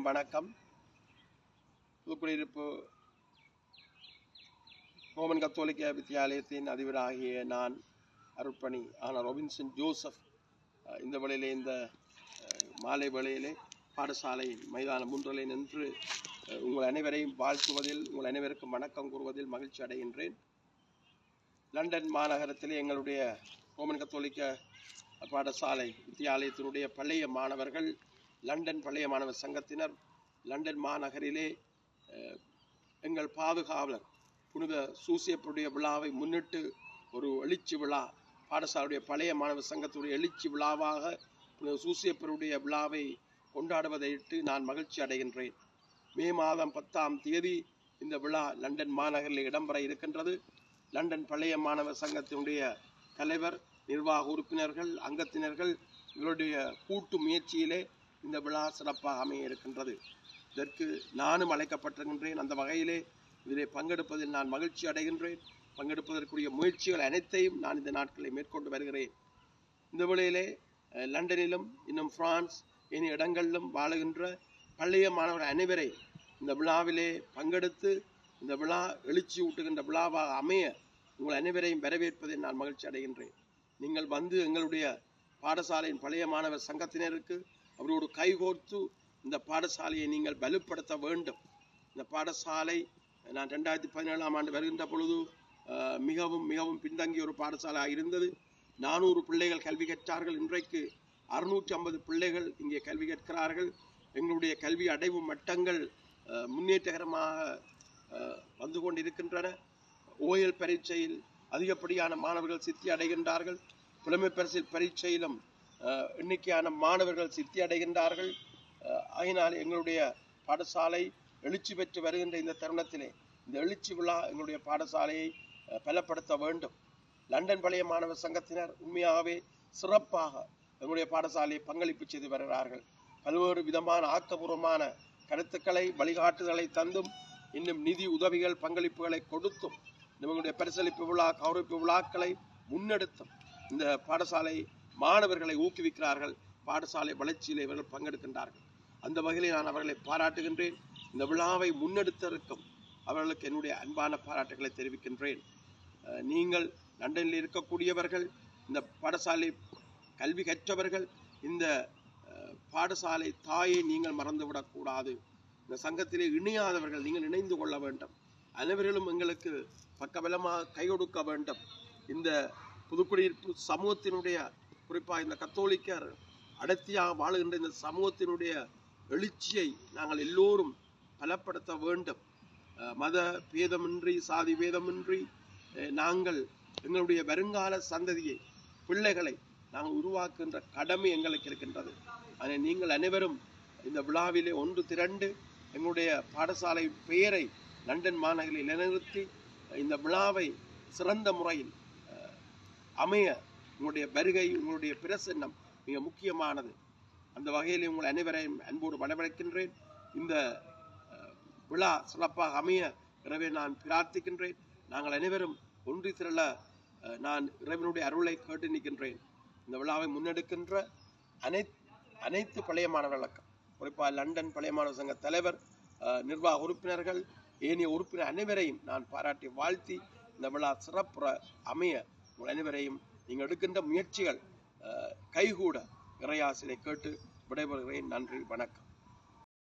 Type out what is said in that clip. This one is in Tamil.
வணக்கம். புதுக்குடியிருப்பு ரோமன் கத்தோலிக்க வித்தியாலயத்தின் அதிபராகிய நான் அருட்பணி ஆனால் ரொபின்சன் ஜோசப் இந்த வேளையிலே இந்த மாலை வேளையிலே பாடசாலை மைதானம் முன்றிலே நின்று உங்கள் அனைவரையும் வாழ்த்துவதில் உங்கள் அனைவருக்கும் வணக்கம் கூறுவதில் மகிழ்ச்சி அடைகின்றேன். லண்டன் மாநகரத்திலே எங்களுடைய ரோமன் கத்தோலிக்க பாடசாலை வித்தியாலயத்தினுடைய பழைய மாணவர்கள், லண்டன் பழைய மாணவர் சங்கத்தினர் லண்டன் மாநகரிலே எங்கள் பாதுகாவலர் புனித சூசியப்பருடைய விழாவை முன்னிட்டு ஒரு எழுச்சி விழா, பாடசாலையுடைய பழைய மாணவர் சங்கத்துடைய எழுச்சி விழாவாக புனித சூசியப்பருடைய விழாவை கொண்டாடுவதையிட்டு நான் மகிழ்ச்சி அடைகின்றேன். மே மாதம் 10ஆம் தேதி இந்த விழா லண்டன் மாநகரில் இடம்பெற இருக்கின்றது. லண்டன் பழைய மாணவர் சங்கத்தினுடைய தலைவர், நிர்வாக உறுப்பினர்கள், அங்கத்தினர்கள் இவருடைய கூட்டு முயற்சியிலே இந்த விழா சிறப்பாக அமைய இருக்கின்றது. இதற்கு நானும் அழைக்கப்பட்டிருக்கின்றேன். அந்த வகையிலே இதிலே பங்கெடுப்பதில் நான் மகிழ்ச்சி அடைகின்றேன். பங்கெடுப்பதற்குரிய முயற்சிகள் அனைத்தையும் நான் இந்த நாட்களை மேற்கொண்டு வருகிறேன். இந்த வேளையிலே லண்டனிலும் இன்னும் பிரான்ஸ் இனி இடங்களிலும் வாழுகின்ற பழைய மாணவர்கள் அனைவரை இந்த விழாவிலே பங்கெடுத்து இந்த விழா எழுச்சி ஊட்டுகின்ற விழாவாக அமைய உங்கள் அனைவரையும் வரவேற்பதில் நான் மகிழ்ச்சி அடைகின்றேன். நீங்கள் வந்து எங்களுடைய பாடசாலையின் பழைய மாணவர் சங்கத்தினருக்கு அவரோடு கைகோர்த்து இந்த பாடசாலையை நீங்கள் வலுப்படுத்த வேண்டும். இந்த பாடசாலை நான் 2017ஆம் ஆண்டு வருகின்ற பொழுது மிகவும் மிகவும் பின்தங்கிய ஒரு பாடசாலையாக இருந்தது. 400 பிள்ளைகள் கல்வி கற்றார்கள். இன்றைக்கு 650 பிள்ளைகள் இங்கே கல்வி கற்கிறார்கள். எங்களுடைய கல்வி அடைவு மட்டங்கள் முன்னேற்றகரமாக வந்து கொண்டிருக்கின்றன. ஓயல் பரீட்சையில் அதிகப்படியான மாணவர்கள் சித்தி அடைகின்றார்கள். புலமை பரிசில் பரீட்சையிலும் எண்ணிக்கையான மாணவர்கள் சித்தி அடைகின்றார்கள். ஆகினால் எங்களுடைய பாடசாலை எழுச்சி பெற்று வருகின்ற இந்த தருணத்திலே இந்த எழுச்சி விழா எங்களுடைய பாடசாலையை பலப்படுத்த வேண்டும். லண்டன் பழைய மாணவர் சங்கத்தினர் உண்மையாகவே சிறப்பாக எங்களுடைய பாடசாலையை பங்களிப்பு செய்து வருகிறார்கள். பல்வேறு விதமான ஆக்கபூர்வமான கருத்துக்களை, வழிகாட்டுதலை தந்தும், இன்னும் நிதி உதவிகள், பங்களிப்புகளை கொடுத்தும், எங்களுடைய பரிசளிப்பு விழா, கௌரவிப்பு விழாக்களை முன்னெடுத்தும் இந்த பாடசாலை மாணவர்களை ஊக்குவிக்கிறார்கள். பாடசாலை வளர்ச்சியில் இவர்கள் பங்கெடுக்கின்றார்கள். அந்த வகையில் நான் அவர்களை பாராட்டுகின்றேன். இந்த விழாவை முன்னெடுத்திருக்கும் அவர்களுக்கு என்னுடைய அன்பான பாராட்டுகளை தெரிவிக்கின்றேன். நீங்கள் லண்டனில் இருக்கக்கூடியவர்கள், இந்த பாடசாலை கல்வி கற்றவர்கள், இந்த பாடசாலை தாயை நீங்கள் மறந்துவிடக்கூடாது. இந்த சங்கத்திலே இணையாதவர்கள் நீங்கள் இணைந்து கொள்ள வேண்டும். அனைவர்களும் எங்களுக்கு பக்கபலமாக கை கொடுக்க வேண்டும். இந்த புதுக்குடியிருப்பு சமூகத்தினுடைய, குறிப்பாக இந்த கத்தோலிக்கர் அடர்த்தியாக வாழுகின்ற இந்த சமூகத்தினுடைய எழுச்சியை நாங்கள் எல்லோரும் பலப்படுத்த வேண்டும். மத பேதமின்றி, சாதி பேதமின்றி நாங்கள் எங்களுடைய வருங்கால சந்ததியை, பிள்ளைகளை நாங்கள் உருவாக்குகின்ற கடமை எங்களுக்கு இருக்கின்றது. ஆனால் நீங்கள் அனைவரும் இந்த விழாவிலே ஒன்று திரண்டு எங்களுடைய பாடசாலை பெயரை லண்டன் மாநகரில் நிலைநிறுத்தி இந்த விழாவை சிறந்த முறையில் அமைய உங்களுடைய வருகை, உங்களுடைய பிரசன்னம் மிக முக்கியமானது. அந்த வகையில் உங்கள் அனைவரையும் அன்போடு வரவேற்கின்றேன். இந்த விழா சிறப்பாக அமைய இறைவனை நான் பிரார்த்திக்கின்றேன். நாங்கள் அனைவரும் ஒன்றி திரள நான் இறைவனுடைய அருளை கேட்டு நிற்கின்றேன். இந்த விழாவை முன்னெடுக்கின்ற அனைத்து பழைய மாணவர்களுக்கும், குறிப்பாக லண்டன் பழைய மாணவர் சங்க தலைவர், நிர்வாக உறுப்பினர்கள், ஏனைய உறுப்பினர் அனைவரையும் நான் பாராட்டி வாழ்த்தி இந்த விழா சிறப்புற அமைய உங்கள் அனைவரையும் நீங்கள் எடுக்கின்ற முயற்சிகள் கைகூட இறையாசிரை கேட்டு விடைபெறுகிறேன். நன்றி, வணக்கம்.